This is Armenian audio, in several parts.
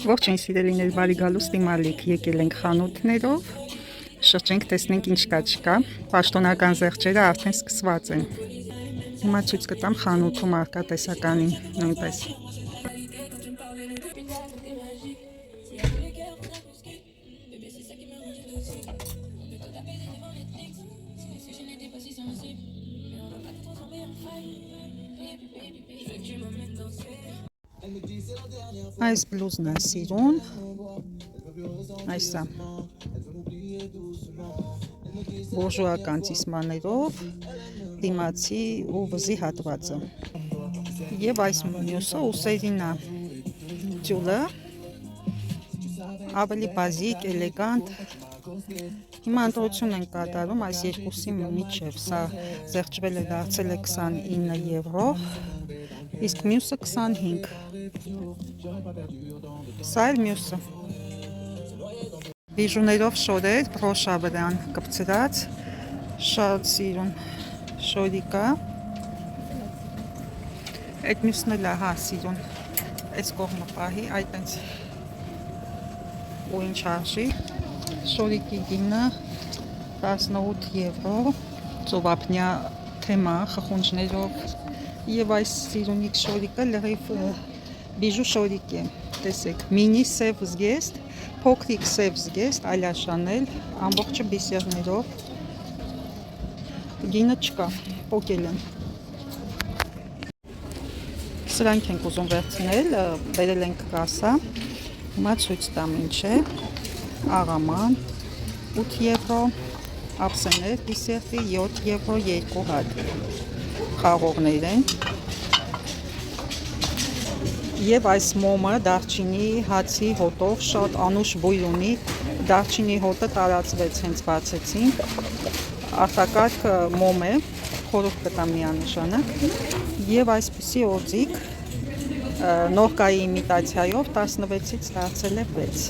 Ողջույն սիրելիներ, բարի գալուստ իմալիք, եկել ենք խանութներով, շրջենք, տեսնենք ինչ կա չկա, պաշտոնական զեղչերը արդեն սկսված են, հիմա ցույց կտամ խանութում առկա տեսականին նույնպես։ Այս բլուզն է սիրուն, այսա բուրժուական ծիսմաներով, դիմացի ու վզի հատվածը և այս մյուսը ուսերին է, տյուլը ավելի բազիկ, էլեգանտ, հիմա ընտրություն ենք կատարում այս երկուսի միջև, սա զեղչվել է դարձել է 29 եվրո, իսկ մյուսը 25, սա էլ մյուսը, բիժուներով շորեր, բրոշա վրան կպցրած, շատ սիրուն շորիկա, այդ մյուսն էլ է հա սիրուն, այս կողմը պահի, այդ այնց ու ինչ արժի, շորիկի գինը 18 եվրո, ծովափնյա թեմա խխունջներով և այս սիրունիկ շորիկը լրիվ բիժու շորիկ է, տեսեք, մինի սև զգեստ, փոքրիկ սև զգեստ, ալյաշանել, ամբողջը բիսերներով, գինը չկա, պոկել են, սրանք ենք ուզում վերցնել, բերել ենք կասա, հիմա ցույց տամ ինչ է, աղաման 8 եվրո, ափսեներ դիսերտի 7 եվրո 2 հատ, խաղողներ են, և այս մոմը դարչինի հացի հոտով շատ անուշ բույր ունի, դարչինի հոտը տարածվեց հենց բացեցինք, արտակարգ մոմ է, խորհուրդ կտամ միանշանակ, և այսպիսի օձիկ նորկայի իմիտացիայով 16-ից դարձել է 6,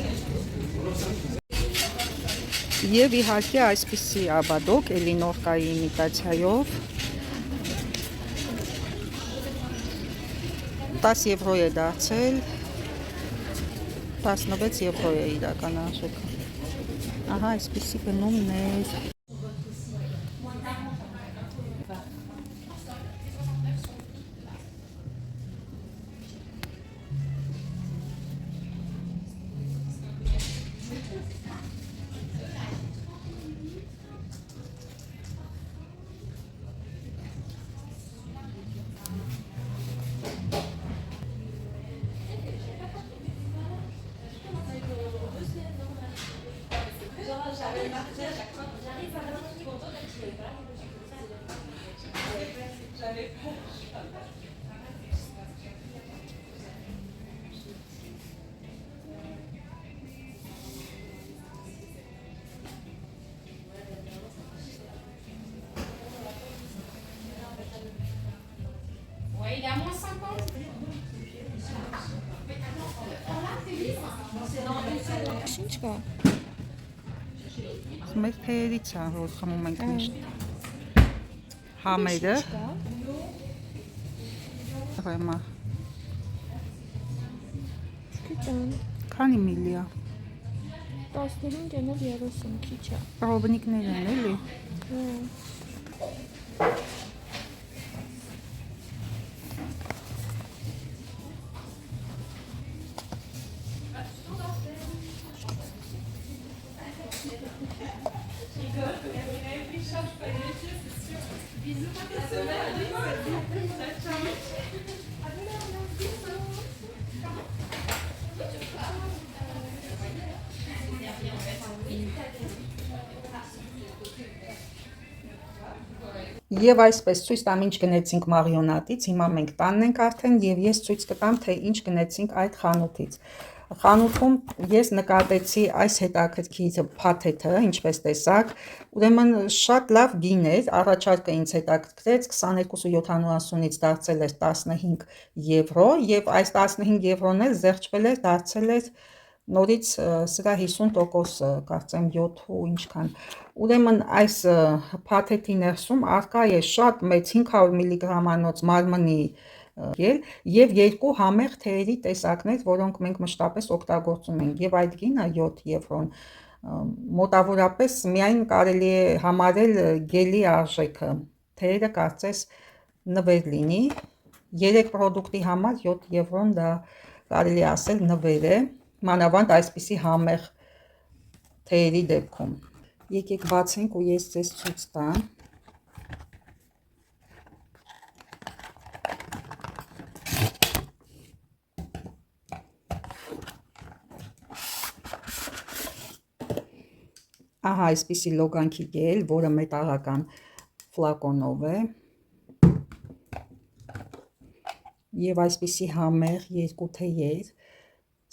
և իհարկե այսպիսի աբադոկ, էլի նորկայի իմիտացիայով, 10 եվրո է դարձել, 16 եվրո է իրական արժեքը, ահա այսպիսի գնումներ, Il est à moins 50. Ինչ կա։ Մեր թերից է, որ խմում ենք միշտ, համերը, ռեմա, Քիչան, քանի միլիա, 15 գնով 30 քիչ է։ պրոբնիկներ են էլի, Եվ այսպես ցույց տամ ինչ գնեցինք Մարիոնատից, հիմա մենք տանն ենք արդեն և ես ցույց կտամ, թե ինչ գնեցինք այդ խանութից։ Խանութում ես նկատեցի այս հետաքրքիր փաթեթը, ինչպես տեսակ, ուրեմն շատ լավ գին էր, առաջարկը ինձ հետաքրքրեց, 22.70-ից դարձել էր 15 եվրո և այս 15 եվրոն էլ զեղչվել էր, դարձել էր նորից սրա 50%, կարծեմ 7 ու ինչքան, ուրեմն այս փաթեթի ներսում առկա է շատ մեծ 500 միլիգրամանոց մարմնի եւ երկու համեղ թեյերի տեսակներ, որոնք մենք մշտապես օգտագործում ենք, եւ այդ գինը 7 եվրոն մոտավորապես միայն կարելի է համարել գելի արժեքը, թեյերը կարծես նվեր լինի, 3 պրոդուկտի համար 7 եվրոն դա կարելի ասել նվեր է, մանավանդ այսպիսի համեղ թեյերի դեպքում։ Եկեք բացենք ու ես ձեզ ցույց տամ։ Ահա այսպիսի լոգանքի գել, որը մետաղական ֆլակոնով է, եւ այսպիսի համեղ երկու թեյեր,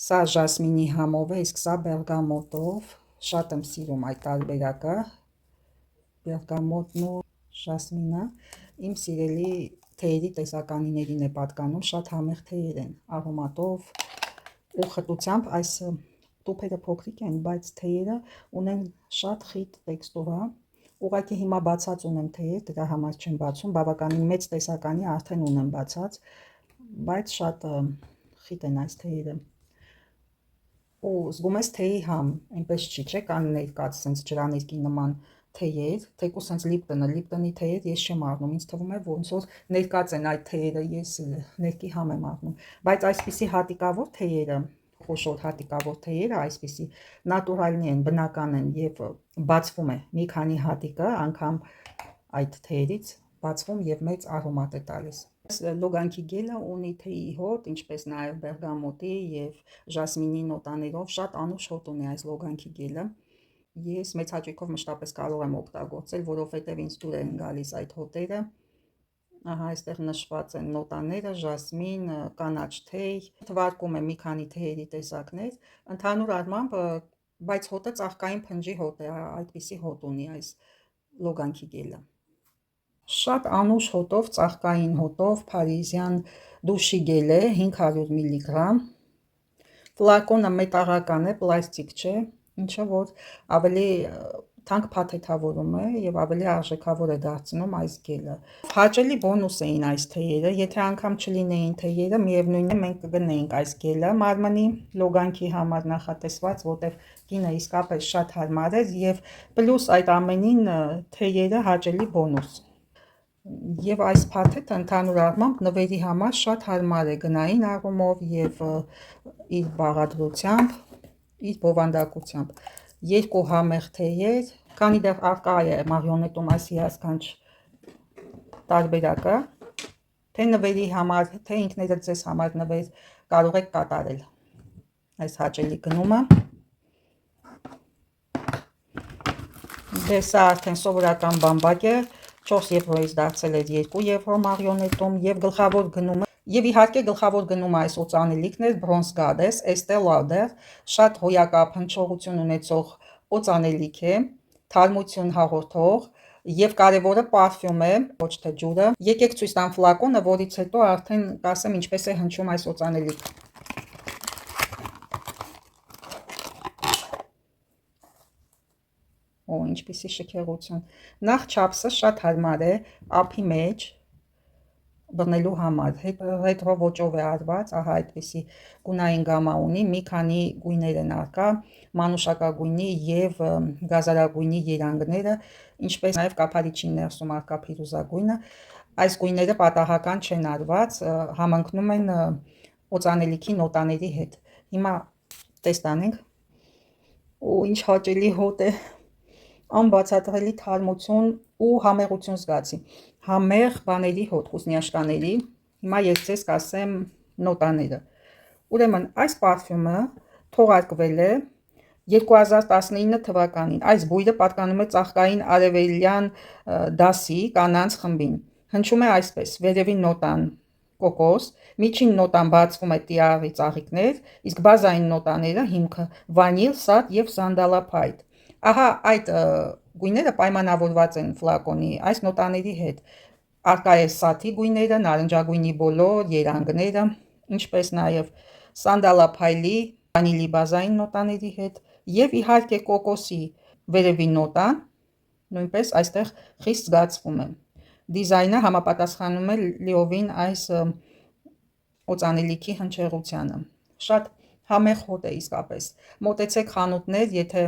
սա ժասմինի համով է, իսկ սա բերգամոտով, շատ եմ սիրում այդ տարբերակը, բերգամոտն ու ժասմինը, իմ սիրելի թեյերի տեսականիներին է պատկանում, շատ համեղ թեյեր են, արոմատով ու խտությամբ, այս տուփերը փոքրիկ են, բայց թեյերը ունեն շատ խիտ տեքստուրա, ուղղակի հիմա բացած ունեմ թեյեր, դրա համար չեմ բացում, բավականին մեծ տեսականի արդեն ունեմ բացած, բայց շատ խիտ են այս թեյերը, ու զգում ես թեյի համ, այնպես չի, չէ, կան ներկած սենց ջրաներկի նման թեյեր, թեկուզ սենց լիպտոնի թեյեր ես չեմ առնում, ինձ թվում է ոնց որ ներկած են այդ թեյերը, ես ներկի համ եմ առնում, բայց այսպիսի հատիկավոր թեյերը, խոշոր հատիկավոր թեյերը այսպիսի նատուրալնի են, բնական են եւ բացվում է մի քանի հատիկը, անգամ այդ թեյերից բացվում եւ մեծ արոմատ է տալիս։ Լոգանքի գելը ունի թեյի հոտ, ինչպես նաեւ բերգամոտի եւ ժասմինի նոտաներով, շատ անուշ հոտ ունի այս լոգանքի գելը։ Ես մեծ հաճույքով մշտապես կարող եմ օգտագործել, որովհետեւ ինձ դուր են գալիս այդ հոտերը։ Ահա այստեղ նշված են նոտաները, ժասմին, կանաչ թեյ, թվարկում է մի քանի թեյերի տեսակներ, ընդհանուր առմամբ, բայց հոտը ծաղկային փնջի հոտ է, այդպիսի հոտ ունի այս լոգանքի գելը։ Շատ անուշ հոտով, ծաղկային հոտով, փարիզյան դուշի գել է, 500 միլիգրամ, ֆլակոնը մետաղական է, պլաստիկ չէ, ինչը որ ավելի թանկ փաթեթավորում է եւ ավելի արժեքավոր է դարձնում այս գելը։ Հաճելի բոնուս էին այս թեյերը, եթե անգամ չլինեին թեյերը, միևնույն է մենք կգնեինք այս գելը մարմնի լոգանքի համար նախատեսված, որտեղ գինը իսկապես շատ հարմար է եւ պլյուս այդ ամենին թեյերը հաճելի բոնուս։ Եվ այս փաթեթը ընդհանուր առմամբ նվերի համար շատ հարմար է գնային առումով եւ իր բաղադրությամբ, իր բովանդակությամբ։ Երկու համեղ թեյեր, քանի դեռ արկա է մարիոնետում այս հիասքանչ տարբերակը, թե նվերի համար, թե ինքներդ ձեզ համար նվեր կարող եք կատարել այս հաճելի գնումը։ Դե սա արդեն սովորական բամբակ է, 4 եվրոյից դարձել էր 2 եվրո մարիոնետում եւ գլխավոր գնումը եւ իհարկե գլխավոր գնումը այս օծանելիքն էր Bronze Goddess, Estée Lauder, շատ հոյակապ հնչողություն ունեցող օծանելիք է, թարմություն հաղորդող եւ կարեւորը պարֆյում է, ոչ թե ջուրը։ Եկեք ցույց տամ ֆլակոնը, որից հետո արդեն կասեմ ինչպես է հնչում այս օծանելիքը։ Օ, ինչպիսի շքեղություն։ Նախ չափսը շատ հարմար է, ափի մեջ բռնելու համար, ռետրո ոճով է արված, ահա այդպիսի գունային գամա ունի, մի քանի գույներ են առկա, մանուշակագույնի եւ գազարագույնի երանգները, ինչպես նաեւ կափարիչի ներսում առկա փիրուզագույնը, այս գույները պատահական չեն արված, համընկնում են օծանելիքի նոտաների հետ։ Հիմա տեստ անենք։ Ու ինչ հաճելի հոտ է, անբացատրելի թարմություն ու համեղություն զգացի, համեղ բաների հոտ, խուսնիաշկաների, հիմա ես ձեզ կասեմ նոտաները, ուրեմն այս պարֆյումը թողարկվել է 2019 թվականին, այս բույրը պատկանում է ծաղկային արևելյան դասի կանանց խմբին, հնչում է այսպես, վերևի նոտան կոկոս, միջին նոտան բացվում է տիարի ծաղիկներ, իսկ բազային նոտաները հիմքը վանիլ, սատ եւ սանդալափայտ, ահա այդ գույները պայմանավորված են ֆլակոնի այս նոտաների հետ, արկա է սաթի գույները, նարնջագույնի բոլոր երանգները, ինչպես նաև սանդալափայլի, վանիլի բազային նոտաների հետ եւ իհարկե կոկոսի վերևի նոտան նույնպես այստեղ խիստ զգացվում է։ Դիզայնը համապատասխանում է լիովին այս օծանելիքի հնչեղությանը։ Շատ համեղ հոտ է իսկապես։ Մոտեցեք խանութներ, եթե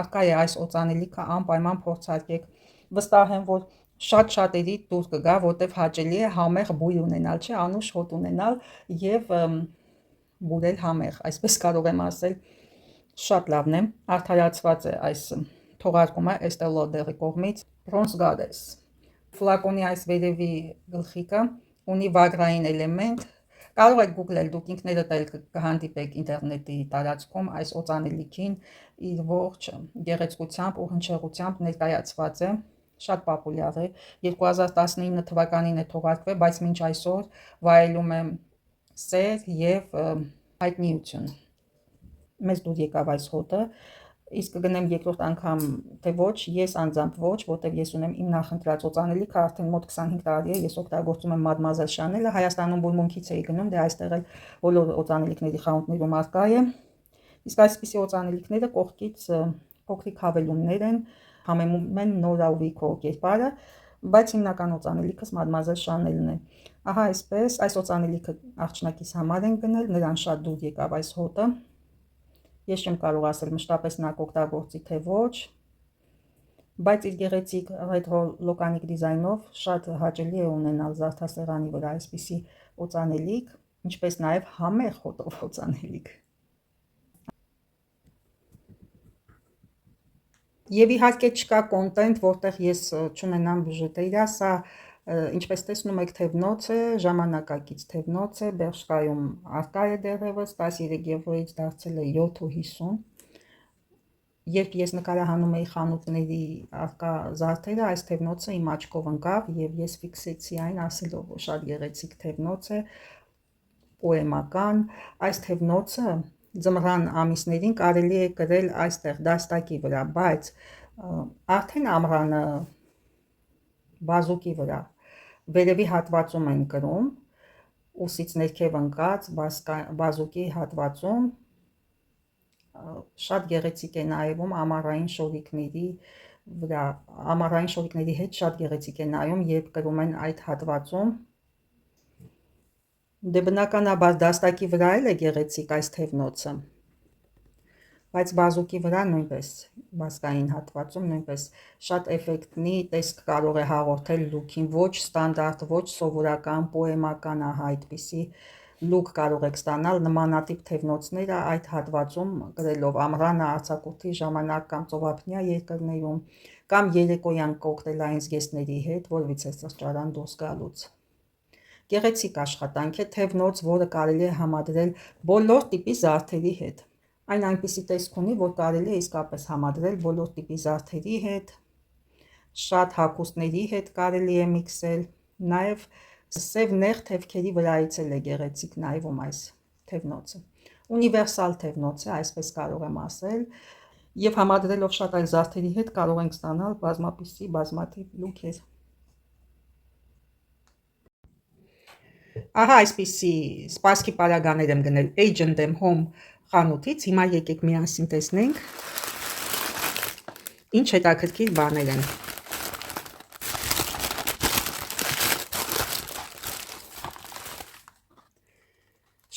արկա է այս օծանելիքը, անպայման փորձարկեք։ Վստահ եմ, որ շատ շատերի դուր կգա, որտեվ հաճելի է համեղ բույր ունենալ, չէ, անուշ հոտ ունենալ եւ բուրել համեղ, այսպես կարող եմ ասել։ Շատ լավն է, արդարացված է այս թողարկումը Estée Lauder-ի կողմից Bronze Goddess։ Ֆլակոնի այս վերևի գլխիկը ունի վագրային էլեմենտ։ Կարող եք գուգլել, դուք ինքներդ էլ կհանդիպեք ինտերնետի տարածքում այս օծանելիքին իր ողջ գեղեցկությամբ ու հնչեղությամբ ներկայացված է, շատ պոպուլյար է, 2019 թվականին է թողարկվել, բայց մինչ այսօր վայելում է սեր եւ հայտնիություն։ Մեզ դուր եկավ այս հոտը, իսկ կգնեմ երկրորդ անգամ թե ոչ, ես անձամբ ոչ, որտեվ ես ունեմ իմ նախընտրած օծանելիքը, արդեն մոտ 25 տարի է ես օգտագործում եմ Mademoiselle Chanel-ը, Հայաստանում բուրմունքից էի գնում, դե այստեղ էլ բոլոր օծանելիքների խանութներում արկա է։ Իսկ այսպիսի օծանելիքները կողքից փոքրիկ հավելումներ են, համեմում են Nora Wico կերպարը, բայց հիմնական օծանելիքս Mademoiselle Chanel-ն է։ Ահա այսպես, այս օծանելիքը աղջնակիս համար են գնել, նրան շատ դուր եկավ այս հոտը։ Ես չեմ կարող ասել մշտապես նա կօգտագործի թե ոչ, բայց իր գեղեցիկ ռետրո լոկանիկ դիզայնով շատ հաճելի է ունենալ զարդասեղանի վրա այսպիսի օծանելիք, ինչպես նաև համեղ հոտով օծանելիք։ Եվ իհարկե չկա կոնտենտ, որտեղ ես չունենամ բյուջետերա, սա ինչպես տեսնում եք թևնոց է, ժամանակակից թևնոց է, Բերշկայում արկա է դեռևս, 13 եվրոյից դարձել է 7.50։ Երբ ես նկարահանում էի խանութների արկա զարդերը, այս թևնոցը իմ աչքով ընկավ եւ ես ֆիքսեցի այն, ասելով, որ շատ գեղեցիկ թևնոց է, պոեմական, այս թևնոցը ձմռան ամիսներին կարելի է կրել այստեղ դաստակի վրա, բայց արդեն ամռանը բազուկի վրա վերևի հատվածում են կրում, ուսից ներքև ընկած բազուկի հատվածում, շատ գեղեցիկ է նայվում ամառային շորիկների վրա, ամառային շորիկների հետ շատ գեղեցիկ է նայում, երբ կրում են այդ հատվածում։ Դե բնականաբար դաստակի վրա էլ է գեղեցիկ այս թևնոցը, բայց բազուկի վրա նույնպես, բազկային հատվածում նույնպես շատ էֆեկտնի տեսք կարող է հաղորդել լուքին, ոչ ստանդարտ, ոչ սովորական, պոեմական, ահա այդպիսի լուք կարող եք ստանալ նմանատիպ թևնոցները այդ հատվածում կրելով ամռանը արձակուրդի ժամանակ կամ ծովափնյա երկրներում կամ երեկոյան կոկտեյլային զգեստների հետ որևիցե սրճարան դուրս գալուց։ Գեղեցիկ աշխատանք է, թևնոց, որը կարելի է համադրել բոլոր տիպի զարդերի հետ։ Այն այնպիսի տեսք ունի, որ կարելի է իսկապես համադրել բոլոր տիպի զարդերի հետ, շատ հագուստների հետ կարելի է միքսել, նաև սև նեղ թևքերի վրայից էլ է գեղեցիկ նայվում այս թևնոցը։ Ունիվերսալ թևնոց է, այսպես կարող եմ ասել, եւ համադրելով շատ այլ զարդերի հետ կարող ենք ստանալ բազմապիսի բազմաթիվ լուքեր։ Ահա այսպիսի սպասքի պարագաներ եմ գնել H&M Home խանութից, հիմա եկեք միասին տեսնենք ինչ հետաքրքիր բաներ են։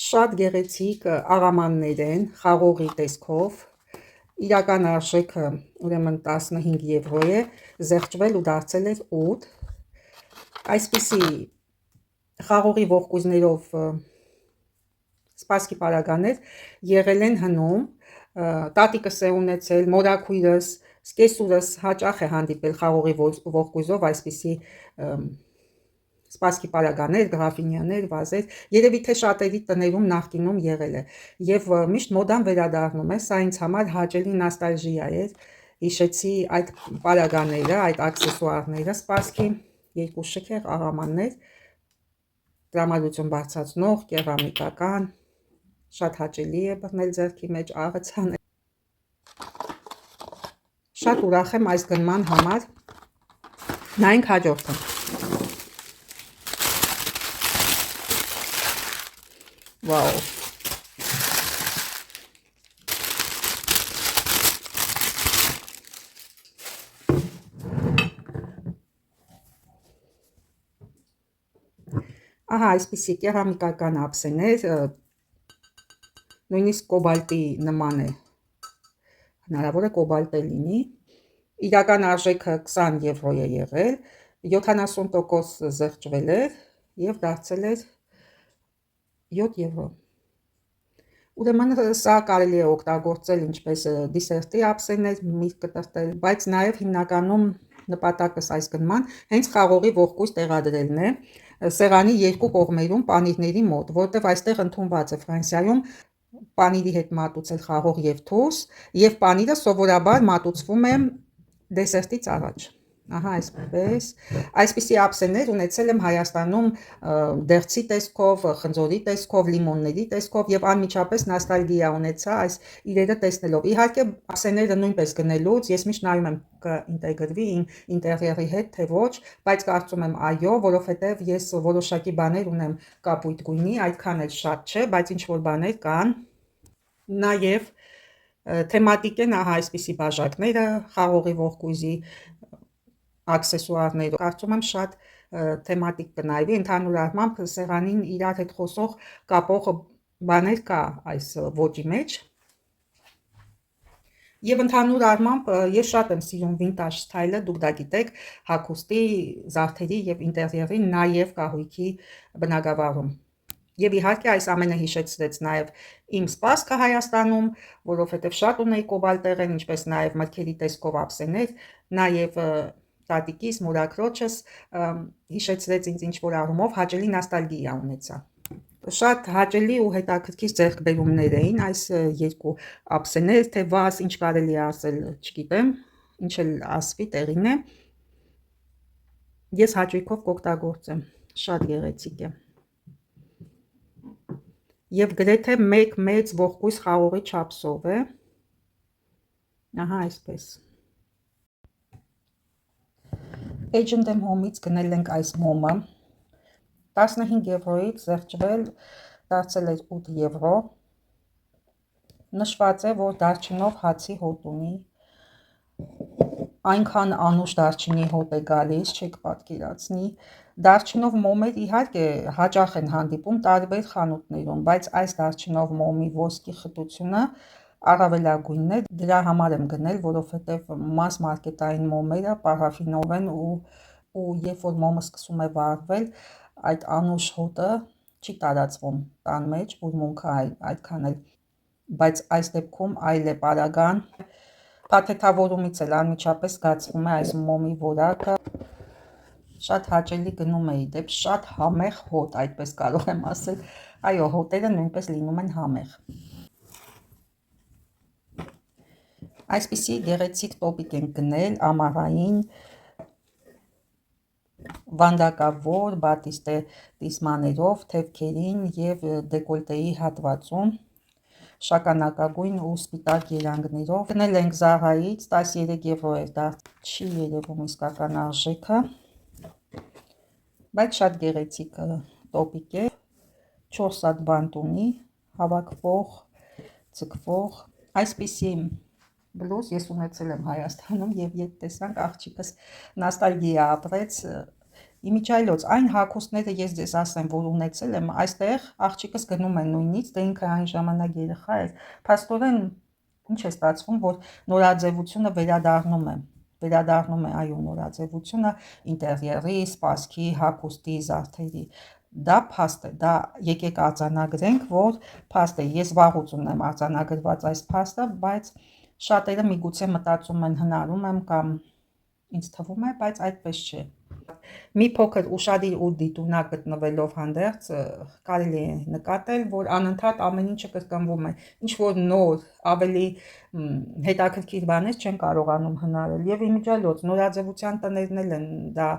Շատ գեղեցիկ աղամաններ են, խաղողի տեսքով, իրական արժեքը ուրեմն 15 եվրո է, զեղչվել ու դարձել էր 8, այսպիսի խաղողի ողկույզներով սպասքի պարագաներ եղել են հնում, տատիկս է ունեցել, մորաքույրս, կեսուրս հաճախ է հանդիպել խաղողի ողկույզով այսպիսի սպասքի պարագաներ, գրաֆինյաներ, վազեր, երևի թե շատերի տներում նախկինում եղել է եւ միշտ մոդան վերադառնում է, սա ինձ համար հաճելի նոստալժիա էր, հիշեցի այդ պարագաները, այդ աքսեսուարները սպասքի, երկու շքեղ աղամաններ, տրամադրություն բարձրացնող, կերամիկական, շատ հաճելի է բռնել ձեռքի մեջ, աղը ցանել։ Շատ ուրախ եմ այս գնման համար, նայենք հաջորդը։ Վաու։ Ահա այսպիսի կերամիկական ափսեներ, նույնիսկ կոբալտի նման է, հնարավոր է կոբալտ է լինի, իրական արժեքը 20 եվրո է եղել, 70% զեղչվել էր և դարձել էր 7 եվրո։ Ուրեմն սա կարելի է օգտագործել ինչպես դիսերտի ափսեներ, միրգ կտրտել, բայց նաև հիմնականում նպատակս այս գնման հենց խաղողի ողկույզ տեղադրելն է սեղանի երկու կողմերում պանիրների մոտ, որտեղ այստեղ ընդունված է Ֆրանսիայում պանիրի հետ մատուցել խաղող և թուս, և պանիրը սովորաբար մատուցվում է դեսերտից առաջ։ Ահա այսպես, այսպիսի ափսեներ ունեցել եմ Հայաստանում դեղցի տեսքով, խնձորի տեսքով, լիմոնների տեսքով և անմիջապես նոստալգիա ունեցա այս իրերը տեսնելով։ Իհարկե ափսեները նույնպես գնելուց ես միշտ նայում եմ կինտեգրվի իմ ինտերիերի հետ, թե ոչ, բայց կարծում եմ այո, որովհետև ես որոշակի բաներ ունեմ կապույտ գույնի, այդքան էլ շատ չէ, բայց ինչ-որ բաներ կան։ Նաև թեմատիկ են ահա այսպիսի բաժակները, խաղողի ողկույզի աքսեսուարներ, կարծում եմ շատ թեմատիկ կնայվի, ընդհանուր առմամբ սեղանին իրար հետ խոսող կապող բաներ կա այս ոճի մեջ։ Եվ ընդհանուր առմամբ ես շատ եմ սիրում վինտաժ սթայլը, դուք դա գիտեք, հագուստի, զարդերի և ինտերիերի, նաև կահույքի բնագավառում։ Եվ իհարկե այս ամենը հիշեցրեց նաև իմ սպասքը Հայաստանում, որովհետև շատ ունեի կոբալտեղեն, ինչպես նաև մրգերի տեսքով ափսեներ, նաև տատիկիս, մորաքրոջս հիշեցրեց ինձ ինչ-որ առումով հաճելի նոստալգիա ունեցա։ Շատ հաճելի ու հետաքրքիր ձեռքբերումներ էին այս երկու ափսեներ, թե վազ ինչ կարելի է ասել, չգիտեմ, ինչ էլ ասվի տեղին է։ Ես հաճույքով կօգտագործեմ, շատ գեղեցիկ է։ Եվ գրեթե մեկ մեծ ողկույզ խաղողի չափսով է։ Ահա այսպես։ H&M Home-ից գնել ենք այս մոմը, 15 եվրոից զեղչվել դարձել էր 8 եվրո, նշված է, որ դարչինով հացի հոտ ունի, այնքան անուշ դարչինի հոտ է գալիս, չեք պատկերացնի, դարչինով մոմեր իհարկե հաճախ են հանդիպում տարբեր խանութներում, բայց այս դարչինով մոմի ոսկի խտությունը առավելագույնն է, դրա համար եմ գնել, որովհետև մաս մարքետային մոմերը պարաֆինով են ու երբ որ մոմը սկսում է վառվել, այդ անուշ հոտը չի տարածվում տան մեջ, բուրմունքը այդքան էլ, բայց այս դեպքում այլ է պարագան, փաթեթավորումից էլ անմիջապես զգացվում է այս մոմի որակը, շատ հաճելի գնում է իդեպ, շատ համեղ հոտ, այդպես կարող եմ ասել, այո, հոտերը նույնպես լինում են համեղ։ Այսպիսի գեղեցիկ տոպիկ ենք գնել, ամառային, վանդակավոր, բատիստե դիսմաներով, թևքերին և դեկոլտեի հատվածում, շագանակագույն ու սպիտակ երանգներով։ Գնել ենք Զարայից, 13 եվրո էր դարձել, չի երևում իսկական արժեքը, բայց շատ գեղեցիկ տոպիկ է, 4 հատ բանտ ունի, հավաքվող, ձգվող, այսպիսի բլուզ ես ունեցել եմ Հայաստանում և երբ տեսանք աղջիկս նոստալգիա ապրեց, իմիջիայլոց այն հագուստները ես ձեզ ասեմ, որ ունեցել եմ, այստեղ աղջիկս գնում է նույնից, դե ինքը այն ժամանակ երեխա էր, փաստորեն ինչ է ստացվում, որ նորաձևությունը վերադառնում է այո նորաձևությունը ինտերիերի, սպասքի, հագուստի, զարդերի, դա փաստ է, դա եկեք արձանագրենք, որ փաստ է, ես վաղուց ունեմ արձանագրված այս փաստը, բայց շատերը միգուցե մտածում են հնարում եմ կամ ինձ թվում է, բայց այդպես չէ։ Մի փոքր ուշադիր ու դիտունակ գտնվելով հանդերձ կարելի է նկատել, որ անընդհատ ամեն ինչը կրկնվում է, ինչ-որ նոր, ավելի հետաքրքիր բաներ չեն կարողանում հնարել և իմիջիայլոց նորաձևության տներն էլ են դա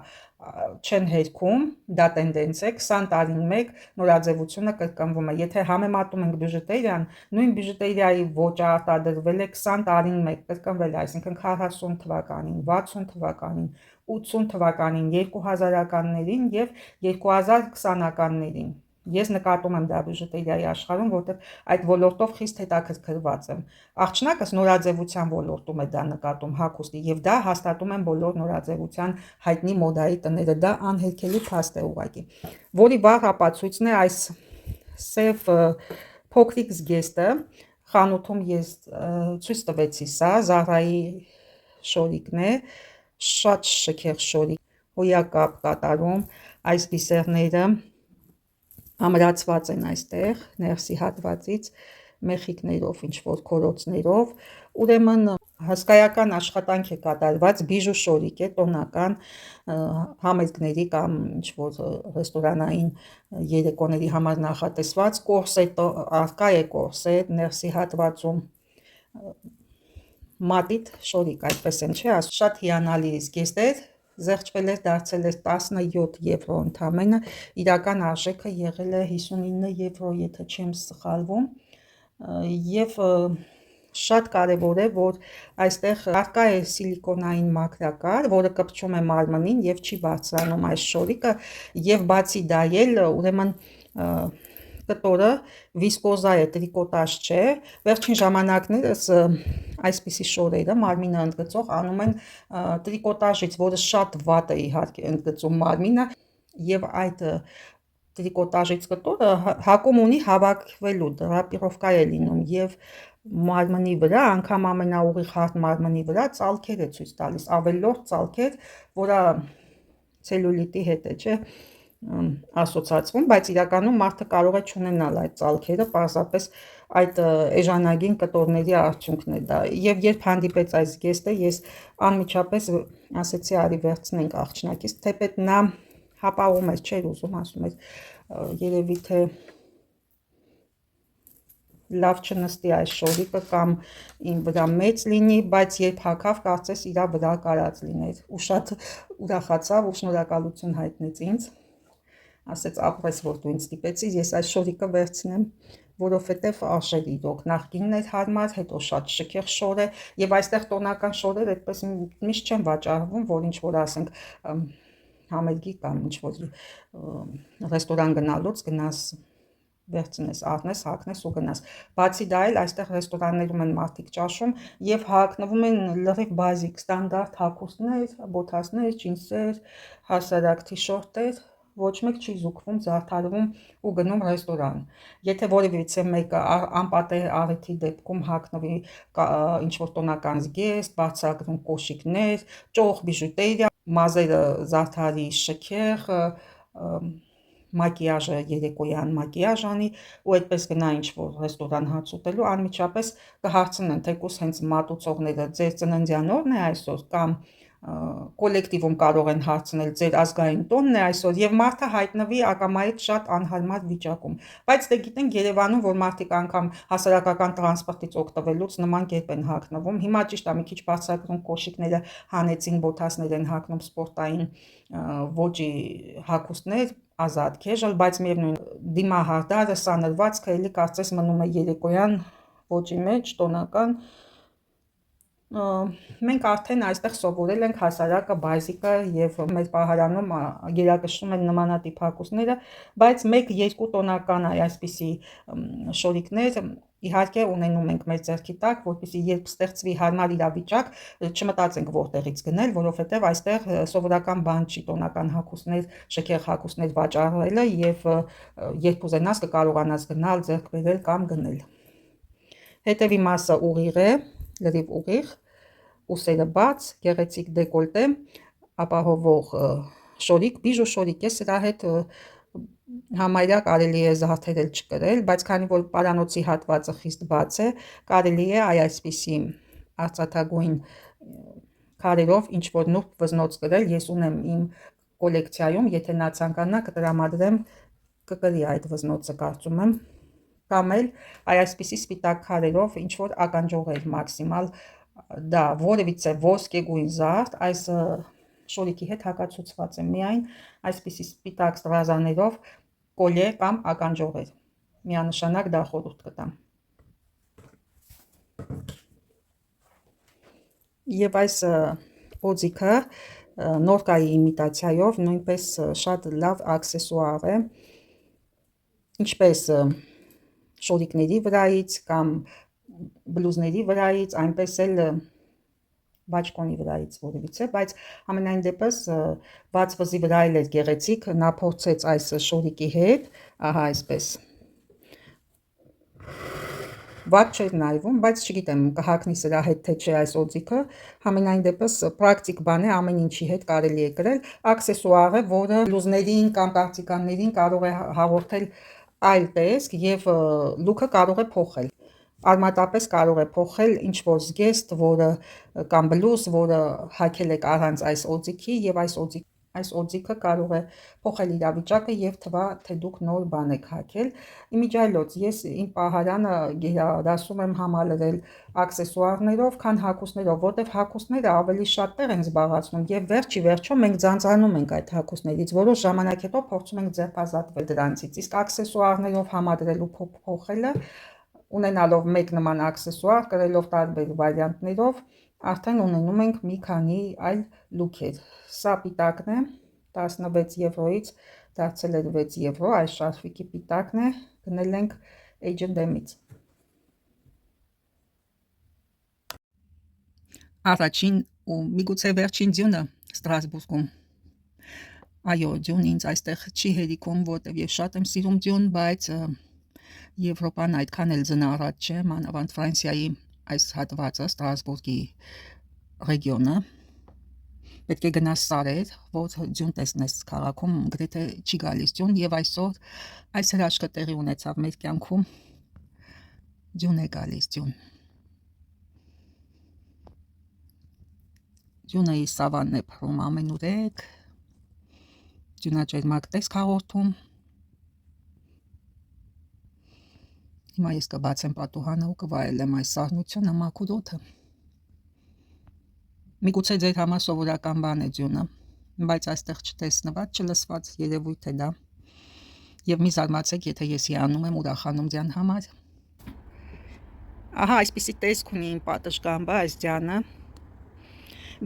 չեն հերքում, դա տենդենց է, 20 տարին մեկ նորաձևությունը կրկնվում է, եթե համեմատում ենք բիժուտերիան, նույն բիժուտերիայի ոճը արտադրվել է 20 տարին մեկ, կրկնվել է, այսինքն 40 թվականին, 60 թվականին, 80 թվականին, 2000-ականներին և 2020-ականներին, Ես նկատում եմ դա բյուջետերիայի աշխարհում, որտեղ այդ ոլորտով խիստ հետաքրքրված եմ։ Աղջնակս նորաձևության ոլորտում է դա նկատում հագուստի, եւ դա հաստատում են բոլոր նորաձևության հայտնի մոդայի տները։ Դա անհերքելի փաստ է ուղղակի, որի վառ ապացույցն է այս սև փոքրիկ զգեստը։ Խանութում ես ցույց տվեցի սա, Zara-ի շորիկն է, շատ շքեղ շորիկ, հոյակապ կատարում, այս բիսերները ամրացված են այստեղ ներսի հատվածից մեխիկներով, ինչ-որ քորոցներով, ուրեմն հսկայական աշխատանք է կատարված, բիժու շորիկ է, տոնական համերգների կամ ինչ-որ ռեստորանային երեկոների համար նախատեսված, կորսետ արկա է, կորսետ ներսի հատվածում, մատիտ շորիկ, այդպես են, չէ՞, շատ հիանալի զգեստ է, զեղչվել էր, դարձել էր 17 եվրո ընդամենը, իրական արժեքը եղել է 59 եվրո, եթե չեմ սխալվում, եւ շատ կարևոր է, որ այստեղ արկա է սիլիկոնային մաքրակար, որը կպչում է մարմնին եւ չի բարձրանում այս շորիկը, եւ բացի դա էլ, ուրեմն կտորը վիսկոզա է, տրիկոտաժ չէ, վերջին ժամանակներս այսպիսի շորերը մարմինը ընդգծող անում են տրիկոտաժից, որը շատ վատ է իհարկե ընդգծում մարմինը, եւ այդ տրիկոտաժից կտորը հակում ունի հավաքվելու, դրապիրովկա է լինում եւ մարմնի վրա, անգամ ամենաուղիղ հարթ մարմնի վրա ծալքեր է ցույց տալիս, ավելորդ ծալքեր, որը ցելյուլիտի հետ է, չէ, ասոցացվում, բայց իրականում մարդը կարող է չունենալ այդ ծալքերը, պարզապես այդ էժանագին կտորների արդյունքն է դա։ Եվ երբ հանդիպեց այս զգեստը, ես անմիջապես ասեցի արի վերցնենք աղջնակից, թեպետ նա հապաղում էր, չէր ուզում, ասում էր երևի թե լավ չնստի այս շորիկը կամ իմ վրա մեծ լինի, բայց երբ հագավ, կարծես իր վրա կարած լիներ, ու շատ ուրախացավ ու շնորհակալություն հայտնեց ինձ, ասեց ապրես, որ դու ինձ ստիպեցիր, ես այս շորիկը վերցնեմ, որովհետև արժեր իրոք, նախկինն էր հարմար, հետո շատ շքեղ շոր է, եւ այստեղ տոնական շորեր այդպես միշտ չեն վաճառվում, որ ինչ որ ասենք համերգի կամ ինչ որ ռեստորան գնալուց գնաս վերցնես, առնես, հագնես ու գնաս։ Բացի դա էլ այստեղ ռեստորաններում են մարդիկ ճաշում եւ հագնվում են լրիվ բազիկ ստանդարտ հագուստներ, բոթասներ, ջինսեր, հասարակ թիշորտեր, ոչ մեկ չի զուգվում, զարդարվում ու գնում ռեստորան։ Եթե որևիցե մեկը անպատեհ առիթի դեպքում հագնվի ինչ-որ տոնական զգեստ, բարձրագույն կոշիկներ, ճոխ բիժուտերիա, մազերը զարդարի շքեղ, մակիաժը երեկոյան մակիաժ անի ու այդպես գնա ինչ-որ ռեստորան հաց ուտելու, անմիջապես կհարցնեն, թեկուզ հենց մատուցողները ձեր ծննդյան օրն է այսօր կամ կոլեկտիվում կարող են հարցնել ձեր ազգային տոնն է այսօր եւ մարդը հայտնվի ակամայից շատ անհարմար վիճակում, բայց դե գիտենք Երևանում, որ մարդիկ անգամ հասարակական տրանսպորտից օգտվելուց նման կերպ են հագնվում, հիմա ճիշտ է մի քիչ բարձրագույն կոշիկները հանեցին, բոթասներ են հագնում, սպորտային ոճի հագուստներ, ազատ casual, բայց միևնույն դիմահարդարը, սանրվածքը էլի կարծես մնում է երեկոյան ոճի մեջ, տոնական։ Մենք արդեն այստեղ սովորել ենք հասարակը, բազիկը եւ մեր պահարանում գերակշռում են նմանատիպ հագուստները, բայց 1-2 տոնական այսպիսի շորիկներ իհարկե ունենում ենք մեր ձեռքի տակ, որպեսզի երբ ստեղծվի հարմար իրավիճակ, չմտածենք որտեղից գնել, որովհետեւ այստեղ սովորական բան չի տոնական հագուստներ, շքեղ հագուստներ վաճառելը եւ երբ ուզենաս կկարողանաս գնալ, ձեռք բերել կամ գնել։ Հետևի մասը ուղիղ է, լրիվ ուղիղ, ուսերը բաց, գեղեցիկ դեկոլտե, ապահովող շորիկ, բիժու շորիկ է, սրա հետ համարյա կարելի է զարդերել չկրել, բայց քանի որ պարանոցի հատվածը խիստ բաց է, կարելի է այսպիսի արծաթագույն քարերով ինչ որ նուրբ վզնոց կրել, ես ունեմ իմ կոլեկցիայում, եթե նա ցանկանա կտրամադրեմ, կկրի այդ վզնոցը կարծում եմ, կամ էլ այսպիսի սպիտակ քարերով ինչ որ ականջողեր մաքսիմալ դա որևիցե ոսկեգույն զարդ այս շորիկի հետ հակացուցված է միայն այսպիսի սպիտակ ստրազաներով կոլյե կամ ականջողեր, միանշանակ դա խորհուրդ կտամ։ Եվ այս օձիքը նորկայի իմիտացիայով նույնպես շատ լավ աքսեսուար է, ինչպես շորիկների վրայից կամ բլուզների վրայից, այնպես էլ բաճկոնի վրայից որևիցե, բայց ամենայն դեպս բաց վզի վրա էլ էր գեղեցիկ, նա փորձեց այս շորիկի հետ, ահա այսպես վատ չէր նայվում, բայց չգիտեմ կհագնի սրա հետ թե չէ այս օձիքը, համենայն դեպս պրակտիկ բան է, ամեն ինչի հետ կարելի է կրել, աքսեսուար է, որը բլուզներին կամ կարծիկաններին կարող է հաղորդել այլ տեսք եւ լուքը կարող է փոխել։ Արմատապես կարող է փոխել ինչ որ զգեստ, որը կամ բլուզ, որը հագել եք առանց այս օձիքի եւ այս օձիքը կարող է փոխել իրավիճակը եւ թվա թե դուք նոր բան եք հագել։ Իմիջիայլոց ես իմ պահարանը գերադասում եմ համալրել աքսեսուարներով, քան հագուստներով, որտեվ հագուստները ավելի շատ տեղ են զբաղացնում եւ վերջի վերջո մենք ձանձրանում ենք այդ հագուստներից, որոշ ժամանակ հետո փորձում ենք ձերբազատվել դրանցից։ Իսկ աքսեսուարներով համադրելու փոխելը ունենալով մեկ նման աքսեսուար, կրելով տարբեր վարիանտներով, արդեն ունենում ենք մի քանի այլ լուքեր։ Սա պիտակն է, 16 եվրոից դարձել էր 6 եվրո, այս շարֆիկի պիտակն է, գնել ենք H&M-ից։ Առաջին ու միգուցե վերջին ձյունը Ստրասբուրգում։ Այո, ձյուն ինձ այստեղ չի հերիքում, որտեվ ես շատ եմ սիրում ձյուն, բայց Եվրոպան այդքան էլ ձնառատ չէ, մանավանդ Ֆրանսիայի այս հատվածը, Ստրասբուրգի ռեգիոնը, պետք է գնաս սարեր, որ ձյուն տեսնես քաղաքում, գրեթե չի գալիս ձյուն, եւ այսօր այս հրաշքը տեղի ունեցավ մեր կյանքում, ձյուն է գալիս, ձյուն։ Ձյունը իր սավանն է փռում ամենուրեք, ձյունաճերմակ տեսք հաղորդում։ Հիմա ես կբացեմ պատուհանը ու կվայելեմ այս սառնությունը, մաքուր օդը։ Միգուցե ձեր համար սովորական բան է ձյունը, բայց այստեղ չտեսնված, չլսված երևույթ է դա։ Եվ մի զարմացեք, եթե ես հիանում եմ ուրախանում ձյան համար։ Ահա այսպիսի տեսք ունի իմ պատշգամբը, այս ձյանը։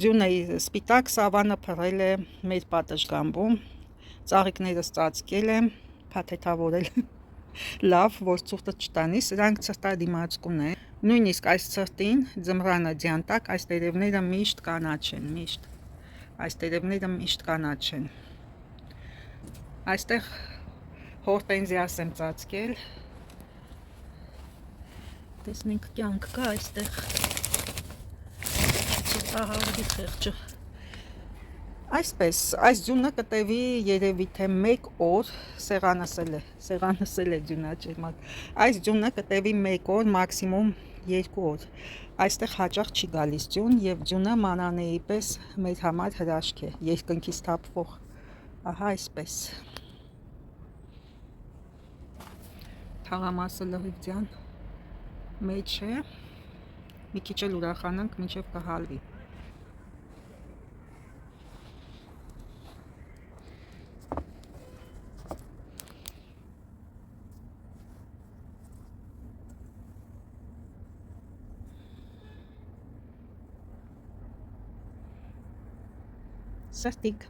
Ձյունը սպիտակ սավանը փռել է մեր պատշգամբում, ծաղիկներս ծածկել եմ, փաթեթավորել լավ, որ ցուրտը չտանի, սրանք ցրտադիմացկուն են։ Նույնիսկ այս ցրտին ձմռանը ձյան տակ այս տերևները միշտ կանաչ են, միշտ։ Այս տերևները միշտ կանաչ են։ Այստեղ հորտենզիաս եմ ծածկել։ Տեսնենք կյանք կա այստեղ։ Ցրտահարվի խեղճը։ Այսպես, այս ձյունը կտևի երևի թե 1 օր, սեղանս էլ է ձյունաճերմակ, այս ձյունը կտևի 1 օր, մաքսիմում 2 օր, այստեղ հաճախ չի գալիս ձյուն և ձյունը մանանեի պես մեր համար հրաշք է, երկնքից թափվող, ահա այսպես, թաղամասը լրիվ ձյան մեջ է, մի քիչ էլ ուրախանանք, մինչև կհալվի։ Սրտիկ